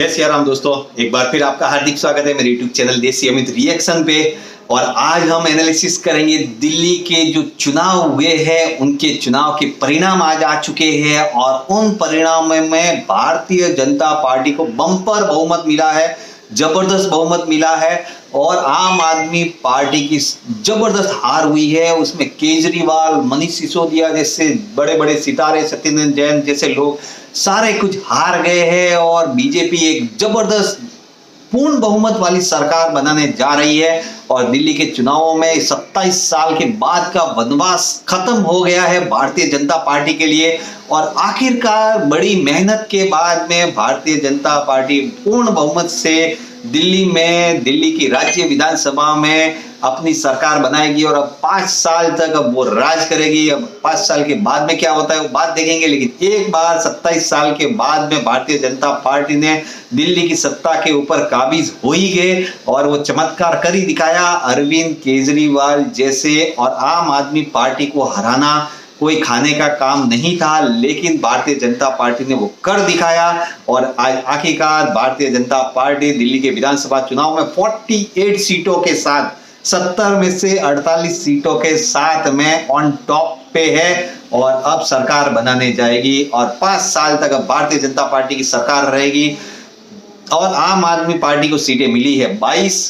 जय सिया राम दोस्तों, एक बार फिर आपका हार्दिक स्वागत है मेरे YouTube चैनल देसी अमित रिएक्शन पे। और आज हम एनालिसिस करेंगे दिल्ली के जो चुनाव हुए हैं, उनके चुनाव के परिणाम आज आ चुके हैं और उन परिणामों में भारतीय जनता पार्टी को बम्पर बहुमत मिला है, जबरदस्त बहुमत मिला है और आम आदमी पार्टी की जबरदस्त हार हुई है। उसमें केजरीवाल, मनीष सिसोदिया जैसे बड़े बड़े सितारे, सत्येंद्र जैन जैसे लोग सारे कुछ हार गए हैं और बीजेपी एक जबरदस्त पूर्ण बहुमत वाली सरकार बनाने जा रही है। और दिल्ली के चुनावों में 27 साल के बाद का वनवास खत्म हो गया है भारतीय जनता पार्टी के लिए और आखिरकार बड़ी मेहनत के बाद में भारतीय जनता पार्टी पूर्ण बहुमत से दिल्ली की राज्य विधानसभा में अपनी सरकार बनाएगी और अब 5 साल तक अब वो राज करेगी। अब 5 साल के बाद में क्या होता है वो बात देखेंगे, लेकिन एक बार 27 साल के बाद में भारतीय जनता पार्टी ने दिल्ली की सत्ता के ऊपर काबिज हो ही गए और वो चमत्कार कर ही दिखाया। अरविंद केजरीवाल जैसे और आम आदमी पार्टी को हराना कोई खाने का काम नहीं था, लेकिन भारतीय जनता पार्टी ने वो कर दिखाया और आज आखिरकार भारतीय जनता पार्टी दिल्ली के विधानसभा चुनाव में 48 सीटों के साथ 70 में से 48 सीटों के साथ में ऑन टॉप पे है और अब सरकार बनाने जाएगी और 5 साल तक अब भारतीय जनता पार्टी की सरकार रहेगी। और आम आदमी पार्टी को सीटें मिली है 22,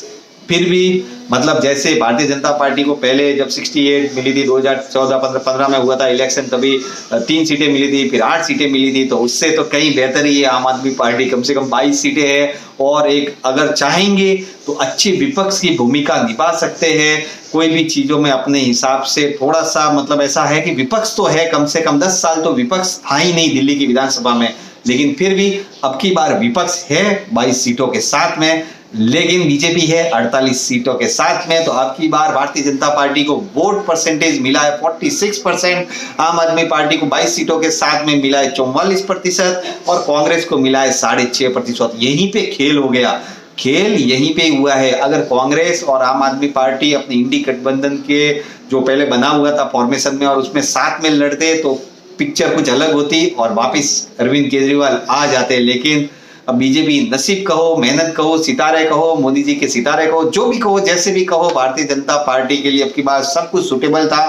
फिर भी मतलब जैसे भारतीय जनता पार्टी को पहले जब 68 मिली थी 2014-15 में हुआ था इलेक्शन, तभी 3 सीटें मिली थी, फिर 8 सीटें मिली थी, तो उससे तो कहीं बेहतर ही है आम आदमी पार्टी, कम से कम 22 सीटें है और एक अगर चाहेंगे तो अच्छी विपक्ष की भूमिका निभा सकते हैं। कोई भी चीजों में अपने हिसाब से थोड़ा सा मतलब ऐसा है कि विपक्ष तो है, कम से कम 10 साल तो विपक्ष था ही नहीं दिल्ली की विधानसभा में, लेकिन फिर भी अब की बार विपक्ष है 22 सीटों के साथ में, लेकिन बीजेपी है 48 सीटों के साथ में। तो अब की बार भारतीय जनता पार्टी को वोट परसेंटेज मिला है 46%, आम आदमी पार्टी को 22 सीटों के साथ में मिला है 44% और कांग्रेस को मिला है 6.5%। यहीं पे खेल हो गया, खेल यहीं पे हुआ है। अगर कांग्रेस और आम आदमी पार्टी अपने इंडी गठबंधन के जो पहले बना हुआ था फॉर्मेशन में और उसमें साथ में लड़ते तो पिक्चर कुछ अलग होती और वापिस अरविंद केजरीवाल आ जाते, लेकिन अब बीजेपी नसीब कहो, मेहनत कहो, सितारे कहो, मोदी जी के सितारे कहो, जो भी कहो, जैसे भी कहो, भारतीय जनता पार्टी के लिए अब की बार सब कुछ सुटेबल था।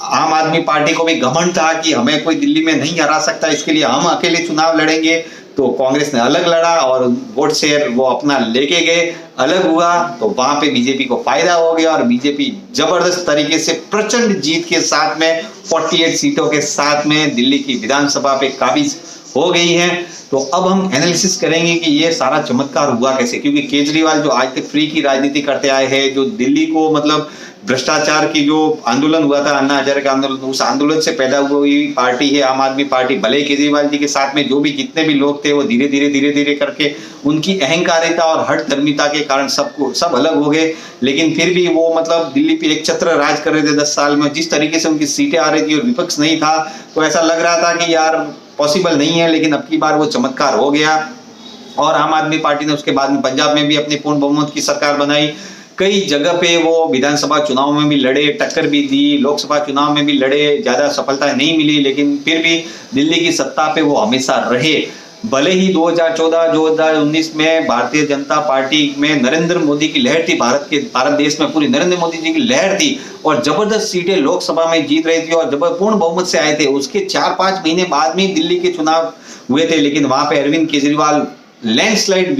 आम आदमी पार्टी को भी घमंड था कि हमें कोई दिल्ली में नहीं हरा सकता, इसके लिए हम अकेले चुनाव लड़ेंगे। तो कांग्रेस ने अलग लड़ा और वोट शेयर वो अपना लेके गए, अलग हुआ तो वहां पे बीजेपी को फायदा हो गया और बीजेपी जबरदस्त तरीके से प्रचंड जीत के साथ में 48 सीटों के साथ में दिल्ली की विधानसभा पे काबिज हो गई है। तो अब हम एनालिसिस करेंगे कि ये सारा चमत्कार हुआ कैसे, क्योंकि केजरीवाल जो आज तक फ्री की राजनीति करते आए हैं, जो दिल्ली को मतलब भ्रष्टाचार की जो आंदोलन हुआ था, अन्ना हजारे का आंदोलन, उस आंदोलन से पैदा हुई पार्टी है आम आदमी पार्टी। भले केजरीवाल जी के साथ में जो भी जितने भी लोग थे वो धीरे धीरे करके उनकी अहंकारिता और हठ धर्मिता के कारण सब अलग हो गए, लेकिन फिर भी वो मतलब दिल्ली पे एक छत्र राज कर रहे थे 10 साल में। जिस तरीके से उनकी सीटें आ रही थी और विपक्ष नहीं था तो ऐसा लग रहा था कि यार पॉसिबल नहीं है, लेकिन अब की बार वो चमत्कार हो गया और आम आदमी पार्टी ने उसके बाद में पंजाब में भी अपनी पूर्ण बहुमत की सरकार बनाई। कई जगह पे वो विधानसभा चुनाव में भी लड़े, टक्कर भी दी, लोकसभा चुनाव में भी लड़े, ज्यादा सफलता नहीं मिली, लेकिन फिर भी दिल्ली की सत्ता पे वो हमेशा रहे। भले ही 2014-2019 में भारतीय जनता पार्टी में नरेंद्र मोदी की लहर थी, भारत देश में पूरी नरेंद्र मोदी जी की लहर थी और जबरदस्त सीटें लोकसभा में जीत रही थी और जब पूर्ण बहुमत से आए थे। उसके 4-5 महीने बाद में दिल्ली के चुनाव हुए थे, लेकिन वहां पे अरविंद केजरीवाल लैंडस्लाइड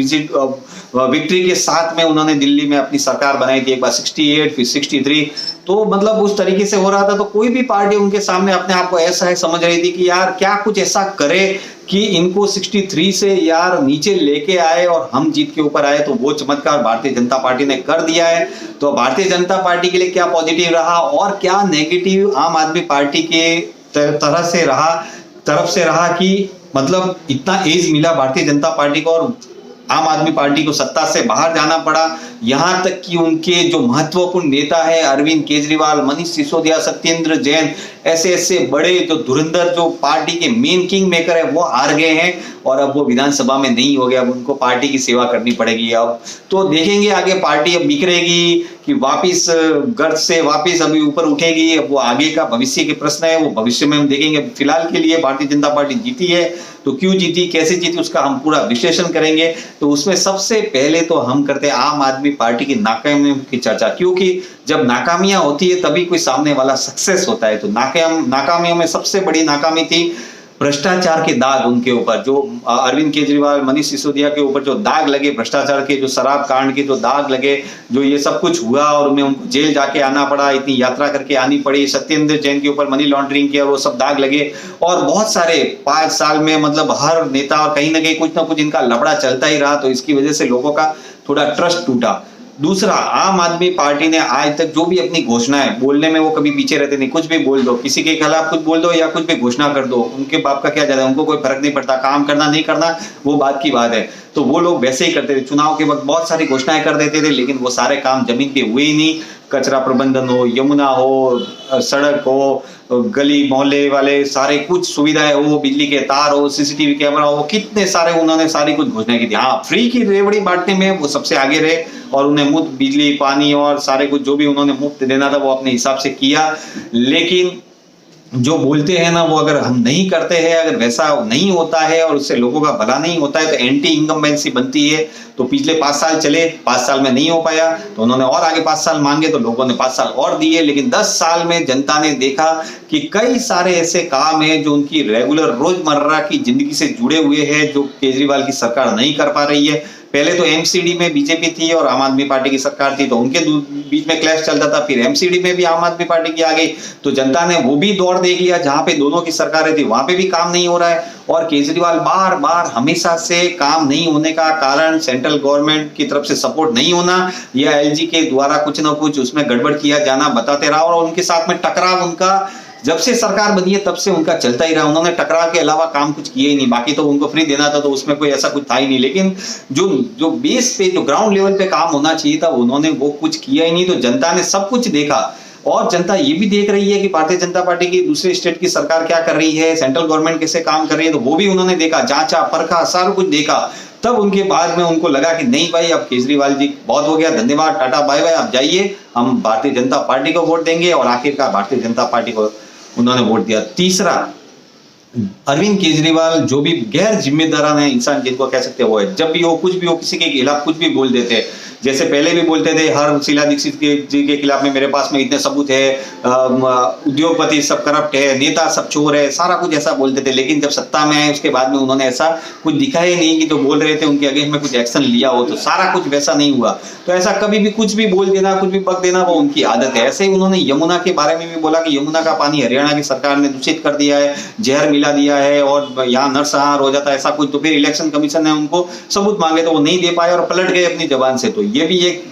विक्ट्री के साथ में उन्होंने दिल्ली में अपनी सरकार बनाई थी, एक बार 68 फिर 63। तो मतलब उस तरीके से हो रहा था, तो कोई भी पार्टी उनके सामने अपने आप को ऐसा है समझ रही थी कि यार क्या कुछ ऐसा करे कि इनको 63 से यार नीचे लेके आए और हम जीत के ऊपर आए। तो वो चमत्कार भारतीय जनता पार्टी ने कर दिया है। तो भारतीय जनता पार्टी के लिए क्या पॉजिटिव रहा और क्या नेगेटिव आम आदमी पार्टी के तरफ से रहा कि मतलब इतना एज मिला भारतीय जनता पार्टी को और आम आदमी पार्टी को सत्ता से बाहर जाना पड़ा। यहां तक कि उनके जो महत्वपूर्ण नेता है अरविंद केजरीवाल, मनीष सिसोदिया, सत्येंद्र जैन, ऐसे ऐसे बड़े जो धुरंधर जो पार्टी के मेन किंग मेकर है वो हार गए हैं और अब वो विधानसभा में नहीं हो गया, अब उनको पार्टी की सेवा करनी पड़ेगी। अब तो देखेंगे आगे पार्टी अब बिखरेगी कि वापिस गर्द से वापिस अभी ऊपर उठेगी, अब वो आगे का भविष्य के प्रश्न है, वो भविष्य में हम देखेंगे। फिलहाल के लिए भारतीय जनता पार्टी जीती है, तो क्यों जीती, कैसे जीती, उसका हम पूरा विश्लेषण करेंगे। तो उसमें सबसे पहले तो हम करते हैं आम आदमी पार्टी की नाकामियों की चर्चा, क्योंकि जब नाकामियां होती है तभी कोई सामने वाला सक्सेस होता है। तो नाकामियों में सबसे बड़ी नाकामी थी भ्रष्टाचार के दाग उनके ऊपर, जो अरविंद केजरीवाल, मनीष सिसोदिया के ऊपर जो दाग लगे, भ्रष्टाचार के, जो शराब कांड के जो दाग लगे, जो ये सब कुछ हुआ और उन्हें उनको जेल जाके आना पड़ा, इतनी यात्रा करके आनी पड़ी, सत्येंद्र जैन के ऊपर मनी लॉन्ड्रिंग किया, वो सब दाग लगे। और बहुत सारे 5 साल में मतलब हर नेता और कहीं ना कहीं कुछ ना कुछ इनका लफड़ा चलता ही रहा, तो इसकी वजह से लोगों का थोड़ा ट्रस्ट टूटा। दूसरा, आम आदमी पार्टी ने आज तक जो भी अपनी घोषणाएं बोलने में वो कभी पीछे रहते नहीं, कुछ भी बोल दो, किसी के खिलाफ कुछ बोल दो या कुछ भी घोषणा कर दो, उनके बाप का क्या जाता है, उनको कोई फर्क नहीं पड़ता, काम करना नहीं करना वो बात की बात है। तो वो लोग वैसे ही करते थे, चुनाव के वक्त बहुत सारी घोषणाएं कर देते थे, लेकिन वो सारे काम जमीन पे हुए ही नहीं। कचरा प्रबंधन हो, यमुना हो, सड़क हो, गली मोहल्ले वाले सारे कुछ सुविधाएं हो, बिजली के तार हो, सीसीटीवी कैमरा हो, कितने सारे उन्होंने सारी कुछ घोषणा की थी। हाँ, फ्री की रेवड़ी बांटने में वो सबसे आगे रहे और उन्हें मुफ्त बिजली, पानी और सारे कुछ जो भी उन्होंने मुफ्त देना था वो अपने हिसाब से किया। लेकिन जो बोलते हैं ना, वो अगर हम नहीं करते हैं, अगर वैसा नहीं होता है और उससे लोगों का भला नहीं होता है, तो एंटी इनकम्बेंसी बनती है। तो पिछले 5 साल चले, 5 साल में नहीं हो पाया तो उन्होंने और आगे 5 साल मांगे, तो लोगों ने 5 साल और दिए। लेकिन 10 साल में जनता ने देखा कि कई सारे ऐसे काम हैं जो उनकी रेगुलर रोजमर्रा की जिंदगी से जुड़े हुए हैं, जो केजरीवाल की सरकार नहीं कर पा रही है। पहले तो एमसीडी में बीजेपी थी और आम आदमी पार्टी की सरकार थी, तो उनके बीच में क्लैश चलता था। फिर एमसीडी में भी आम आदमी पार्टी की आ गई, तो जनता ने वो भी दौर देख लिया, जहां पे दोनों की सरकारें थी वहां पे भी काम नहीं हो रहा है। और केजरीवाल बार बार हमेशा से काम नहीं होने का कारण सेंट्रल गवर्नमेंट की तरफ से सपोर्ट नहीं होना या एलजी के द्वारा कुछ ना कुछ उसमें गड़बड़ किया जाना बताते रहा, और उनके साथ में टकराव उनका जब से सरकार बनी है तब से उनका चलता ही रहा। उन्होंने टकराव के अलावा काम कुछ किए ही नहीं, बाकी तो उनको फ्री देना था तो उसमें कोई ऐसा कुछ था ही नहीं। लेकिन जो बेस पे, जो ग्राउंड लेवल पे काम होना चाहिए था, उन्होंने वो कुछ किया ही नहीं। तो जनता ने सब कुछ देखा, और जनता ये भी देख रही है कि भारतीय जनता पार्टी की दूसरे स्टेट की सरकार क्या कर रही है, सेंट्रल गवर्नमेंट कैसे काम कर रही है, तो वो भी उन्होंने देखा, जांचा परखा, सारा कुछ देखा। तब उनके बाद में उनको लगा कि नहीं भाई, अब केजरीवाल जी बहुत हो गया, धन्यवाद, टाटा बाय बाय, आप जाइए, हम भारतीय जनता पार्टी को वोट देंगे। और आखिरकार भारतीय जनता पार्टी को उन्होंने वोट दिया। तीसरा, अरविंद केजरीवाल जो भी गैर जिम्मेदाराना इंसान जिनको कह सकते हैं वो है। जब भी वो कुछ भी हो, किसी के खिलाफ कुछ भी बोल देते हैं, जैसे पहले भी बोलते थे हर शीला दीक्षित जी के खिलाफ में मेरे पास में इतने सबूत है, उद्योगपति सब करप्ट है, नेता सब चोर है, सारा कुछ ऐसा बोलते थे। लेकिन जब सत्ता में आए उसके बाद में उन्होंने ऐसा कुछ दिखाया ही नहीं कि जो बोल रहे थे उनके अगेंस्ट में कुछ एक्शन लिया हो, तो सारा कुछ वैसा नहीं हुआ। तो ऐसा कभी भी कुछ भी बोल देना, कुछ भी बक देना, वो उनकी आदत है। ऐसे ही उन्होंने यमुना के बारे में भी बोला कि यमुना का पानी हरियाणा की सरकार ने दूषित कर दिया है, जहर मिला दिया है और यहाँ नरसंहार हो जाता है, ऐसा कुछ। तो फिर इलेक्शन कमीशन ने उनको सबूत मांगे तो वो नहीं दे पाए और पलट गए अपनी जबान से। तो ये भी एक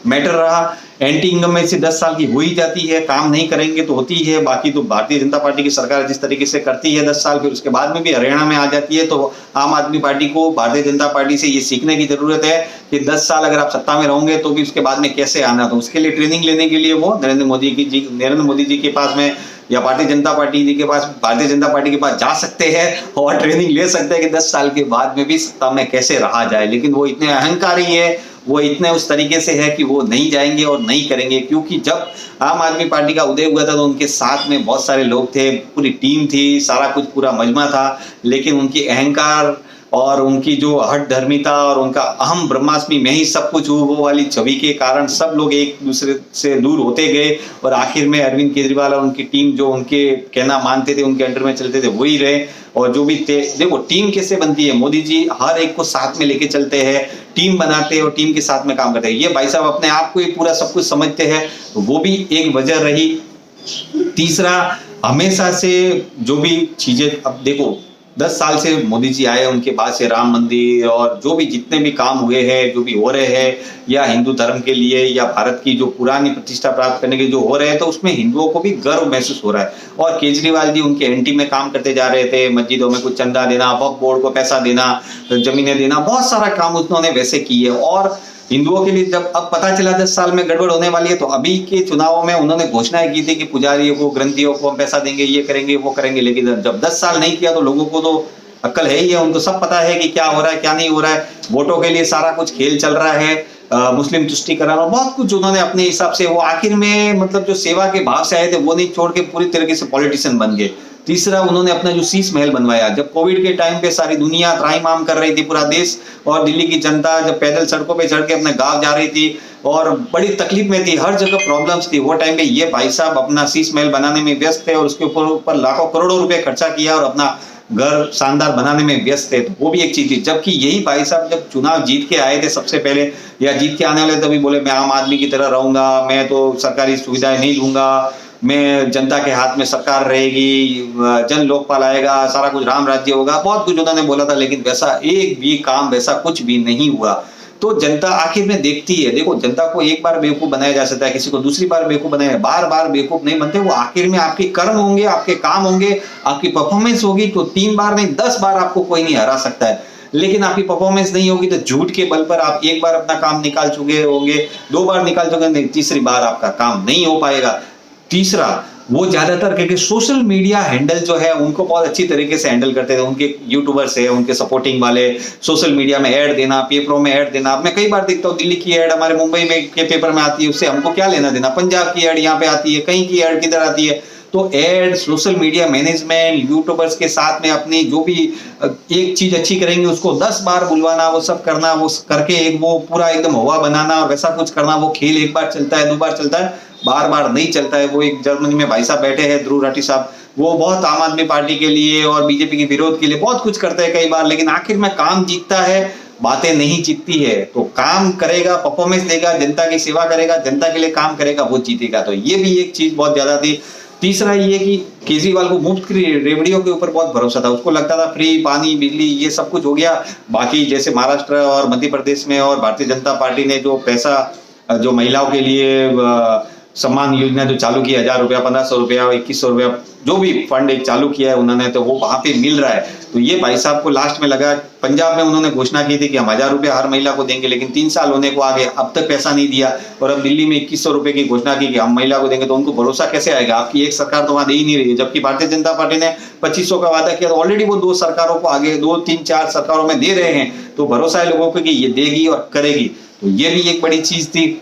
मैटर रहा। एंटी इनकम्बेंसी 10 साल की हो ही जाती है, काम नहीं करेंगे तो होती है। बाकी तो भारतीय जनता पार्टी की सरकार जिस तरीके से करती है 10 साल, फिर उसके बाद में भी हरियाणा में आ जाती है। तो आम आदमी पार्टी को भारतीय जनता पार्टी से ये सीखने की जरूरत है कि 10 साल अगर आप सत्ता में रहोगे तो भी उसके बाद में कैसे आना। तो उसके लिए ट्रेनिंग लेने के लिए वो नरेंद्र मोदी जी के पास में या भारतीय जनता पार्टी जी के पास, भारतीय जनता पार्टी के पास जा सकते हैं और ट्रेनिंग ले सकते हैं कि 10 साल के बाद में भी सत्ता में कैसे रहा जाए। लेकिन वो इतने अहंकारी है, वो इतने उस तरीके से है कि वो नहीं जाएंगे और नहीं करेंगे। क्योंकि जब आम आदमी पार्टी का उदय हुआ था तो उनके साथ में बहुत सारे लोग थे, पूरी टीम थी, सारा कुछ पूरा मजमा था। लेकिन उनकी अहंकार और उनकी जो हठ धर्मिता और उनका अहम ब्रह्मास्मि में ही सब कुछ वो वाली छवि के कारण सब लोग एक दूसरे से दूर होते गए और आखिर में अरविंद केजरीवाल और उनकी टीम जो उनके कहना मानते थे, उनके अंडर में चलते थे, वही रहे। और जो भी थे, देखो टीम कैसे बनती है, मोदी जी हर एक को साथ में लेके चलते हैं, टीम बनाते हैं और टीम के साथ में काम करते हैं। ये भाई साहब अपने आप को ही पूरा सब कुछ समझते हैं, वो भी एक वजह रही। तीसरा, हमेशा से जो भी चीजें, अब देखो 10 साल से मोदी जी आए, उनके बाद से राम मंदिर और जो भी जितने भी काम हुए हैं, जो भी हो रहे हैं, या हिंदू धर्म के लिए या भारत की जो पुरानी प्रतिष्ठा प्राप्त करने के जो हो रहे हैं, तो उसमें हिंदुओं को भी गर्व महसूस हो रहा है। और केजरीवाल जी उनके एंटी में काम करते जा रहे थे, मस्जिदों में कुछ चंदा देना, वक्फ बोर्ड को पैसा देना, जमीनें देना, बहुत सारा काम उन्होंने वैसे किए। और हिंदुओं के लिए जब अब पता चला 10 साल में गड़बड़ होने वाली है, तो अभी के चुनावों में उन्होंने घोषणाएं की थी कि पुजारियों को, ग्रंथियों को हम पैसा देंगे, ये करेंगे, वो करेंगे, लेकिन जब 10 साल नहीं किया तो लोगों को तो अक्ल है ही है, उनको सब पता है कि क्या हो रहा है क्या नहीं हो रहा है। वोटों के लिए सारा कुछ खेल चल रहा है, मुस्लिम तुष्टीकरण और बहुत कुछ उन्होंने अपने हिसाब से, वो आखिर में मतलब जो सेवा के भाव से आए थे वो नहीं छोड़ के पूरी तरीके से पॉलिटिशियन बन गए। तीसरा, उन्होंने अपना जो शीश महल बनवाया, जब कोविड के टाइम पे सारी दुनिया त्राहिमाम कर रही थी, पूरा देश और दिल्ली की जनता जब पैदल सड़कों पे चढ़ के अपने गांव जा रही थी और बड़ी तकलीफ में थी, हर जगह प्रॉब्लम्स थी, वो टाइम पे ये भाई साहब अपना शीश महल बनाने में व्यस्त थे और उसके ऊपर लाखों करोड़ों रुपए खर्चा किया और अपना घर शानदार बनाने में व्यस्त थे। तो वो भी एक चीज थी। जबकि यही भाई साहब जब चुनाव जीत के आए थे सबसे पहले, या जीत के आने वाले, तभी बोले मैं आम आदमी की तरह रहूंगा, मैं तो सरकारी सुविधाएं नहीं दूंगा, मैं जनता के हाथ में सरकार रहेगी, जन लोकपाल आएगा, सारा कुछ राम राज्य होगा, बहुत कुछ उन्होंने बोला था, लेकिन वैसा एक भी काम, वैसा कुछ भी नहीं हुआ। तो जनता आखिर में देखती है, देखो जनता को एक बार बेवकूफ बनाया जा सकता है, किसी को दूसरी बार बेवकूफ बनाया, बार बार बेवकूफ नहीं बनते। वो आखिर में आपके कर्म होंगे, आपके काम होंगे, आपकी परफॉर्मेंस होगी तो 3 बार नहीं 10 बार आपको कोई नहीं हरा सकता है। लेकिन आपकी परफॉर्मेंस नहीं होगी तो झूठ के बल पर आप एक बार अपना काम निकाल चुके होंगे, 2 बार निकाल चुके होंगे, तीसरी बार आपका काम नहीं हो पाएगा। तीसरा, वो ज्यादातर क्योंकि सोशल मीडिया हैंडल जो है उनको बहुत अच्छी तरीके से हैंडल करते थे, उनके यूट्यूबर्स है, उनके सपोर्टिंग वाले, सोशल मीडिया में ऐड देना, पेपरों में ऐड देना। मैं कई बार देखता हूँ दिल्ली की ऐड हमारे मुंबई में के पेपर में आती है, उससे हमको क्या लेना देना, पंजाब की ऐड यहाँ पे आती है, कहीं की ऐड किधर आती है। तो ad, social media management, YouTubers के साथ में अपनी जो भी एक चीज अच्छी करेंगे उसको 10 बार बुलवाना, वो सब करना, वो करके एक वो पूरा एकदम हवा बनाना और वैसा कुछ करना। वो खेल एक बार चलता है, 2 बार चलता है, बार बार नहीं चलता है। वो एक जर्मनी में भाई साहब बैठे हैं, ध्रुव राठी साहब, वो बहुत आम आदमी पार्टी के लिए और बीजेपी के विरोध के लिए बहुत कुछ करते हैं कई बार, लेकिन आखिर में काम जीतता है, बातें नहीं जीतती है। तो काम करेगा, परफॉर्मेंस देगा, जनता की सेवा करेगा, जनता के लिए काम करेगा, वो जीतेगा। तो ये भी एक चीज बहुत ज्यादा थी। तीसरा ये कि केजरीवाल को मुफ्त की रेवड़ियों के ऊपर बहुत भरोसा था, उसको लगता था फ्री पानी, बिजली, ये सब कुछ हो गया। बाकी जैसे महाराष्ट्र और मध्य प्रदेश में और भारतीय जनता पार्टी ने जो पैसा, जो महिलाओं के लिए सम्मान योजना जो चालू की, 1000 रुपया, 1500 रुपया, 2100 रुपया, जो भी फंड एक चालू किया है उन्होंने, तो वो वहां पे मिल रहा है। तो ये भाई साहब को लास्ट में लगा, पंजाब में उन्होंने घोषणा की थी कि हम 1000 रुपया हर महिला को देंगे, लेकिन 3 साल होने को आ गए, अब तक पैसा नहीं दिया। और अब दिल्ली में 2100 रुपए की घोषणा की कि हम महिला को देंगे, तो उनको भरोसा कैसे आएगा? आपकी एक सरकार तो वहां दे ही नहीं रही है, जबकि भारतीय जनता पार्टी ने 2500 का वादा किया, तो ऑलरेडी वो 2 सरकारों को आगे, 2, 3, 4 सरकारों में दे रहे हैं। तो भरोसा है लोगों को कि ये देगी और करेगी। तो ये भी एक बड़ी चीज थी।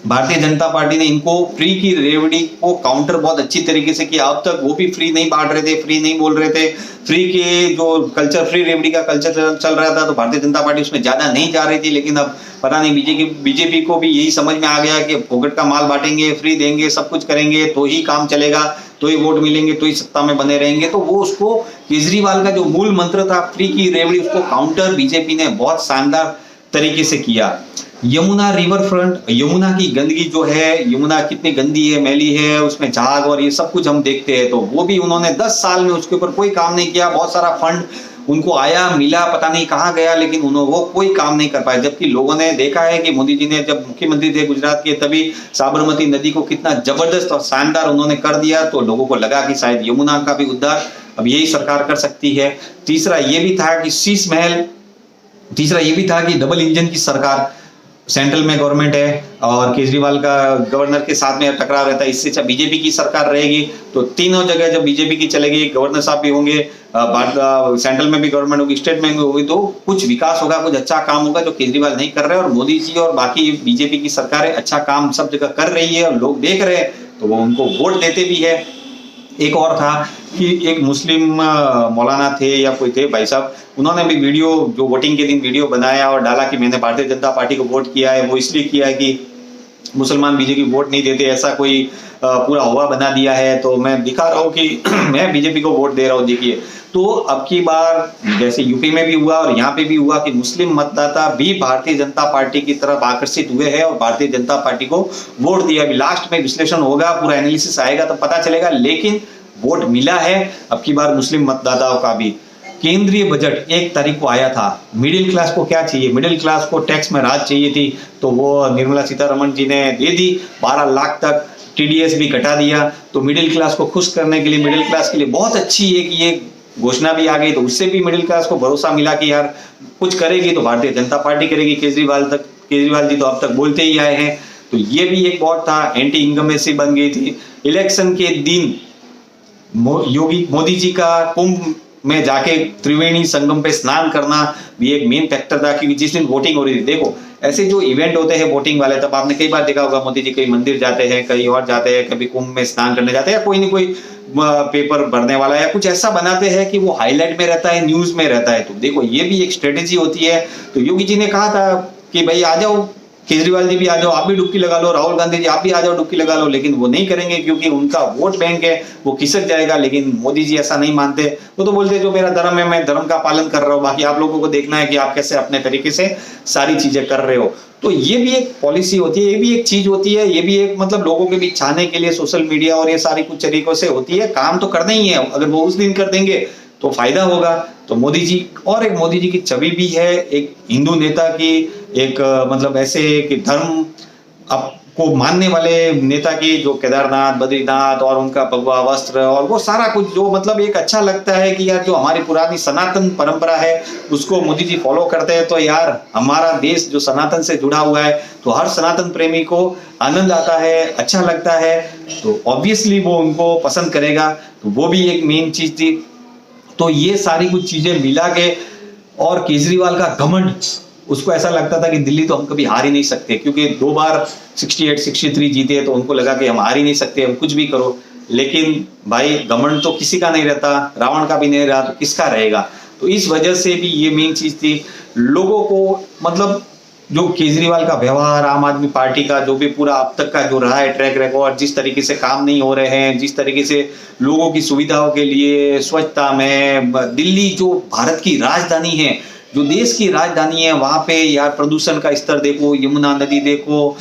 भारतीय जनता पार्टी ने इनको फ्री की रेवड़ी को काउंटर बहुत अच्छी तरीके से किया। अब तक वो भी फ्री नहीं बांट रहे थे, फ्री नहीं बोल रहे थे, फ्री के जो कल्चर, फ्री रेवड़ी का कल्चर चल रहा था, तो भारतीय जनता पार्टी उसमें ज्यादा नहीं जा रही थी। लेकिन अब पता नहीं बीजेपी को भी यही समझ में आ गया कि फोकट का माल बांटेंगे, फ्री देंगे, सब कुछ करेंगे तो ही काम चलेगा, तो ही वोट मिलेंगे, तो ही सत्ता में बने रहेंगे। तो वो उसको, केजरीवाल का जो मूल मंत्र था फ्री की रेवड़ी, उसको काउंटर बीजेपी ने बहुत शानदार तरीके से किया। यमुना रिवर फ्रंट, यमुना की गंदगी जो है, यमुना कितनी गंदी है, मैली है, उसमें झाग और ये सब कुछ हम देखते हैं, तो वो भी उन्होंने 10 साल में उसके ऊपर कोई काम नहीं किया। बहुत सारा फंड उनको आया, मिला, पता नहीं कहाँ गया, लेकिन उन्होंने वो कोई काम नहीं कर पाए। जबकि लोगों ने देखा है कि मोदी जी ने जब मुख्यमंत्री थे गुजरात के, तभी साबरमती नदी को कितना जबरदस्त और शानदार उन्होंने कर दिया। तो लोगों को लगा कि शायद यमुना का भी उद्धार अब यही सरकार कर सकती है। तीसरा ये भी था कि शीश महल, तीसरा ये भी था कि डबल इंजन की सरकार, सेंट्रल में गवर्नमेंट है और केजरीवाल का गवर्नर के साथ में टकराव रहता है, इससे अच्छा बीजेपी की सरकार रहेगी तो तीनों जगह जब बीजेपी की चलेगी, गवर्नर साहब भी होंगे, सेंट्रल में भी गवर्नमेंट होगी, स्टेट में भी होगी, तो कुछ विकास होगा, कुछ अच्छा काम होगा जो केजरीवाल नहीं कर रहे। और मोदी जी और बाकी बीजेपी की सरकारें अच्छा काम सब जगह कर रही है और लोग देख रहे हैं, तो वो उनको वोट देते भी है। एक और था कि एक मुस्लिम मौलाना थे या कोई थे भाई साहब, उन्होंने भी वीडियो, जो वोटिंग के दिन वीडियो बनाया और डाला कि मैंने भारतीय जनता पार्टी को वोट किया है, वो इसलिए किया है कि मुसलमान बीजेपी वोट नहीं देते, ऐसा कोई पूरा हुआ बना दिया है, तो मैं दिखा रहा हूँ कि मैं बीजेपी को वोट दे रहा हूँ, देखिए। तो अब की बार जैसे यूपी में भी हुआ और यहाँ पे भी हुआ कि मुस्लिम मतदाता भी भारतीय जनता पार्टी की तरफ आकर्षित हुए हैं और भारतीय जनता पार्टी को वोट दिया। अभी लास्ट में विश्लेषण होगा, पूरा एनालिसिस आएगा तो पता चलेगा, लेकिन वोट मिला है अब की बार मुस्लिम मतदाताओं का भी। केंद्रीय बजट 1 तारीख को आया था। मिडिल क्लास को क्या चाहिए? मिडिल क्लास को टैक्स में राहत चाहिए थी, तो वो निर्मला सीतारमण जी ने दे दी। 12 लाख तक टीडीएस भी घटा दिया। तो मिडिल क्लास को खुश करने के लिए, मिडिल क्लास के लिए बहुत अच्छी एक ये घोषणा भी आ गई, तो उससे भी मिडिल क्लास को भरोसा मिला कि यार कुछ करेगी तो भारतीय जनता पार्टी करेगी। केजरीवाल जी तो अब तक बोलते ही आए हैं। तो ये भी एक बहुत था, एंटी इनकम्बेंसी बन गई थी। इलेक्शन के दिन मोदी जी का कुंभ में जाके त्रिवेणी संगम पे स्नान करना भी एक मेन फैक्टर था, क्योंकि जिस दिन वोटिंग हो रही थी, देखो ऐसे जो इवेंट होते हैं वोटिंग वाले, तब आपने कई बार देखा होगा मोदी जी कई मंदिर जाते हैं, कहीं और जाते हैं, कभी कुंभ में स्नान करने जाते हैं, या कोई नहीं कोई पेपर भरने वाला या कुछ ऐसा बनाते हैं कि वो हाईलाइट में रहता है, न्यूज में रहता है। तो देखो ये भी एक स्ट्रेटेजी होती है। तो योगी जी ने कहा था कि भाई आ जाओ, केजरीवाल जी भी आ जाओ, आप भी डुबकी लगा लो, राहुल गांधी जी आप भी आ जाओ डुबकी लगा लो, लेकिन वो नहीं करेंगे क्योंकि उनका वोट बैंक है, वो खिसक जाएगा। लेकिन मोदी जी ऐसा नहीं मानते, वो तो बोलते जो मेरा धर्म है मैं धर्म का पालन कर रहा हूँ, बाकी आप लोगों को देखना है कि आप कैसे अपने तरीके से सारी चीजें कर रहे हो। तो ये भी एक पॉलिसी होती है, ये भी एक चीज होती है, ये भी एक मतलब लोगों के बीच छाने के लिए सोशल मीडिया और ये सारी कुछ तरीकों से होती है। काम तो करना ही है, अगर वो उस दिन कर देंगे तो फायदा होगा। तो मोदी जी, और एक मोदी जी की छवि भी है एक हिंदू नेता की, एक मतलब ऐसे कि धर्म को मानने वाले नेता की, जो केदारनाथ बद्रीनाथ और उनका भगवा वस्त्र और वो सारा कुछ जो मतलब एक अच्छा लगता है कि यार जो हमारी पुरानी सनातन परंपरा है उसको मोदी जी फॉलो करते हैं। तो यार हमारा देश जो सनातन से जुड़ा हुआ है, तो हर सनातन प्रेमी को आनंद आता है, अच्छा लगता है, तो ऑब्वियसली वो उनको पसंद करेगा। तो वो भी एक मेन चीज थी। तो ये सारी कुछ चीजें मिला के, और केजरीवाल का घमंड, उसको ऐसा लगता था कि दिल्ली तो हम कभी हार ही नहीं सकते, क्योंकि 2 बार 68 63 जीते, तो उनको लगा कि हम हार ही नहीं सकते, हम कुछ भी करो। लेकिन भाई घमंड तो किसी का नहीं रहता, रावण का भी नहीं रहा, तो किसका रहेगा। तो इस वजह से भी ये मेन चीज थी लोगों को, मतलब जो केजरीवाल का व्यवहार, आम आदमी पार्टी का जो भी पूरा अब तक का जो रहा है ट्रैक रिकॉर्ड, जिस तरीके से काम नहीं हो रहे हैं, जिस तरीके से लोगों की सुविधाओं के लिए स्वच्छता में, दिल्ली जो भारत की राजधानी है, जो देश की राजधानी है, वहां पे यार प्रदूषण का स्तर देखो, यमुना नदी देखो,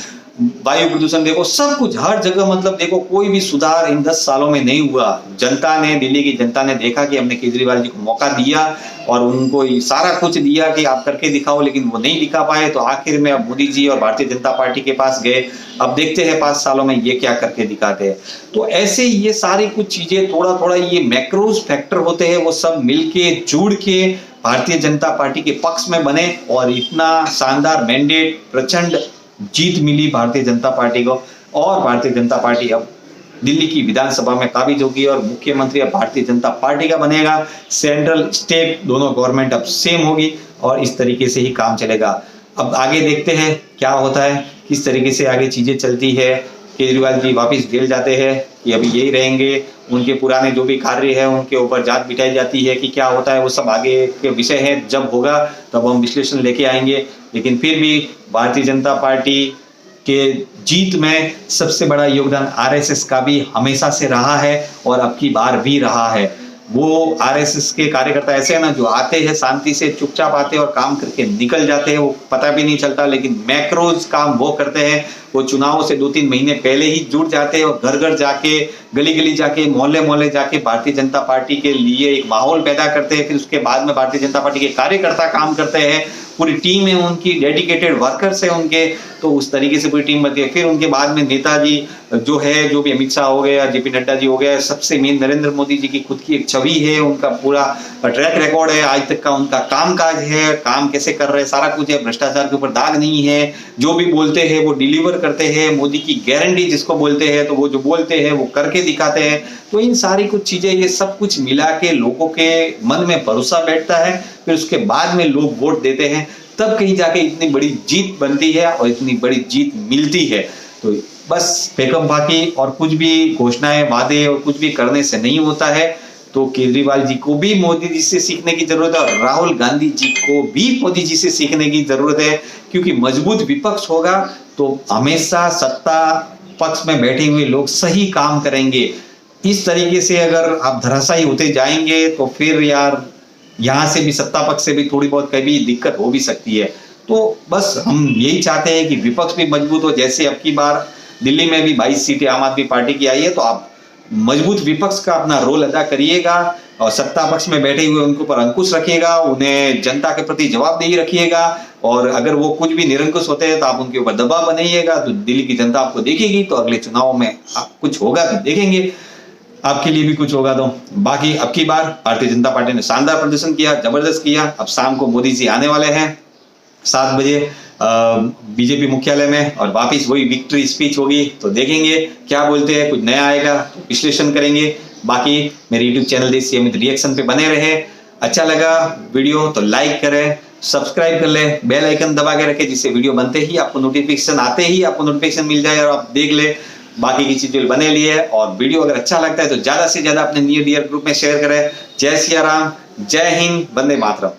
वायु प्रदूषण देखो, सब कुछ हर जगह मतलब देखो कोई भी सुधार इन 10 सालों में नहीं हुआ। जनता ने, दिल्ली की जनता ने देखा कि हमने केजरीवाल जी को मौका दिया और उनको सारा कुछ दिया कि आप करके दिखाओ, लेकिन वो नहीं दिखा पाए। तो आखिर में अब मोदी जी और भारतीय जनता पार्टी के पास गए, अब देखते हैं 5 सालों में ये क्या करके दिखाते हैं। तो ऐसे ये सारी कुछ चीजें थोड़ा थोड़ा ये मैक्रोज फैक्टर होते हैं, वो सब मिलके जुड़ के भारतीय जनता पार्टी के पक्ष में बने और इतना शानदार मैंडेट, प्रचंड जीत मिली भारतीय जनता पार्टी को। और भारतीय जनता पार्टी अब दिल्ली की विधानसभा में काबिज होगी और मुख्यमंत्री अब भारतीय जनता पार्टी का बनेगा। सेंट्रल स्टेट दोनों गवर्नमेंट अब सेम होगी और इस तरीके से ही काम चलेगा। अब आगे देखते हैं क्या होता है, किस तरीके से आगे चीजें चलती है। केजरीवाल जी वापस जेल जाते हैं कि अभी यही रहेंगे, उनके पुराने जो भी कार्य है उनके ऊपर जांच बिठाई जाती है कि क्या होता है, वो सब आगे के विषय है। जब होगा तब हम विश्लेषण लेके आएंगे। लेकिन फिर भी भारतीय जनता पार्टी के जीत में सबसे बड़ा योगदान आरएसएस का भी हमेशा से रहा है और अब की बार भी रहा है। वो आरएसएस के कार्यकर्ता ऐसे हैं ना, जो आते हैं शांति से, चुपचाप आते हैं और काम करके निकल जाते हैं, वो पता भी नहीं चलता। लेकिन मैक्रोज काम वो करते हैं, वो चुनाव से 2-3 महीने पहले ही जुट जाते हैं और घर घर जाके, गली गली जाके, मोहल्ले मोहल्ले जाके भारतीय जनता पार्टी के लिए एक माहौल पैदा करते हैं। फिर उसके बाद में भारतीय जनता पार्टी के कार्यकर्ता काम करते हैं, पूरी टीम है उनकी, डेडिकेटेड वर्कर्स है उनके, तो उस तरीके से पूरी टीम बनती है। फिर उनके बाद में नेताजी जो है, जो भी अमित शाह हो गया, जेपी नड्डा जी हो गया, सबसे मेन नरेंद्र मोदी जी की खुद की एक छवि है, उनका पूरा ट्रैक रिकॉर्ड है आज तक का, उनका कामकाज है, काम कैसे कर रहे हैं सारा कुछ है, भ्रष्टाचार के ऊपर दाग नहीं है, जो भी बोलते हैं वो डिलीवर करते हैं, मोदी की गारंटी जिसको बोलते हैं, तो वो जो बोलते हैं वो करके दिखाते हैं। तो इन सारी कुछ चीजें, ये सब कुछ मिला के लोगों के मन में भरोसा बैठता है, फिर उसके बाद में लोग वोट देते हैं, तब कहीं जाके इतनी बड़ी जीत बनती है और इतनी बड़ी जीत मिलती है। तो बस फेकम बाकी और कुछ भी घोषणाएं, वादे और कुछ भी करने से नहीं होता है। तो केजरीवाल जी को भी मोदी जी से सीखने की जरूरत है और राहुल गांधी जी को भी मोदी जी से सीखने की जरूरत है, क्योंकि मजबूत विपक्ष होगा तो हमेशा सत्ता पक्ष में बैठे हुए लोग सही काम करेंगे। इस तरीके से अगर आप धराशायी होते जाएंगे तो फिर यार यहाँ से भी, सत्ता पक्ष से भी थोड़ी बहुत कभी दिक्कत हो भी सकती है। तो बस हम यही चाहते हैं कि विपक्ष भी मजबूत हो। जैसे अब की बार दिल्ली में भी 22 सीटें आम आदमी पार्टी की आई है, तो आप मजबूत विपक्ष का अपना रोल अदा करिएगा और सत्ता पक्ष में बैठे हुए उनको पर अंकुश रखिएगा, उन्हें जनता के प्रति जवाबदेही रखिएगा। और अगर वो कुछ भी निरंकुश होते हैं तो आप उनके ऊपर दबाव बनाइएगा, तो दिल्ली की जनता आपको देखेगी, तो अगले चुनाव में आप कुछ होगा तो देखेंगे, आपके लिए भी कुछ होगा। तो बाकी अब की बार भारतीय जनता पार्टी ने शानदार प्रदर्शन किया, जबरदस्त किया। अब शाम को मोदी जी आने वाले हैं 7 बजे बीजेपी मुख्यालय में और वापिस वही विक्ट्री स्पीच होगी। तो देखेंगे क्या बोलते हैं, कुछ नया आएगा तो विश्लेषण करेंगे। बाकी मेरे यूट्यूब चैनल देसी अमित रिएक्शन पे बने रहे। अच्छा लगा वीडियो तो लाइक करें, सब्सक्राइब कर ले, बेल आइकन दबा के रखें जिससे वीडियो बनते ही आपको नोटिफिकेशन आते ही आपको नोटिफिकेशन मिल जाए और आप देख ले। बाकी की चीजें बने लिए और वीडियो अगर अच्छा लगता है तो ज्यादा से ज्यादा अपने नियर डियर ग्रुप में शेयर करें। जय सिया राम, जय हिंद, वंदे मातरम।